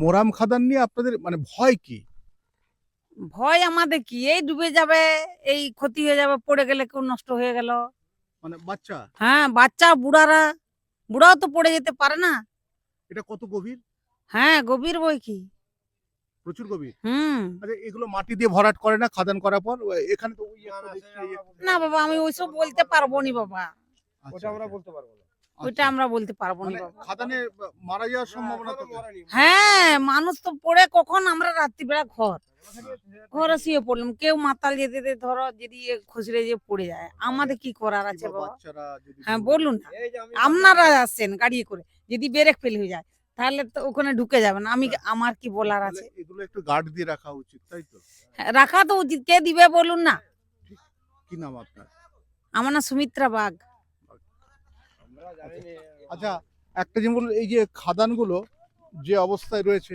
মোরাম খাদান নিয়ে আপনাদের মানে ভয় কি? ভয় আমাদের কি, এই ডুবে যাবে, এই ক্ষতি হয়ে যাবে, পড়ে গেলে কেউ নষ্ট হয়ে গেল। মানে বাচ্চা? হ্যাঁ, বাচ্চা বুড়াও তো পড়ে যেতে পারে না। এটা কত গভীর? হ্যাঁ, গভীর বই কি। প্রচুর গভীর। হুম। আচ্ছা, এগুলো মাটি দিয়ে ভরাট করে না খাদান করার পর? এখানে তো ওই একটা দেখছি এই একটা। না বাবা, আমি ওইসব বলতে পারবো নি বাবা। আচ্ছা, আমরা আচ্ছা। বলতে পারবো না। ওইটা আমরা বলতে পারবো নি মানে বাবা। খাদানে মারা যাওয়ার সম্ভাবনা থাকে। হ্যাঁ, মানুষ তো পড়ে, কখন আমরা রাত্রিবেলা ঘরে শুয়ে পড়লাম, কেউ মাতাল যেতে যেতে ধরো যদি খসড়ে যে পড়ে যায়, আমাদের কি করার আছে কিংবা বাবা? বাচ্চারা যদি হ্যাঁ পড়ে বলুন না, এই যে আমি আপনারা আসছেন গাড়ি করে, যদি ব্রেক ফেল হয়ে যায় তাহলে তো ওখানে ঢুকে যাবেন, আমার কি বলার তাহলে আছে? এগুলো একটু গার্ড দিয়ে রাখা উচিত, তাই তো? হ্যাঁ, রাখা তো উচিত, কে দিবে বলুন না? কি নাম আপনার? আমার নাম সুমিত্রা বাগ। আমরা জানি না। আচ্ছা, একটা জিনিস বলুন, এই যে খাদানগুলো যে অবস্থায় রয়েছে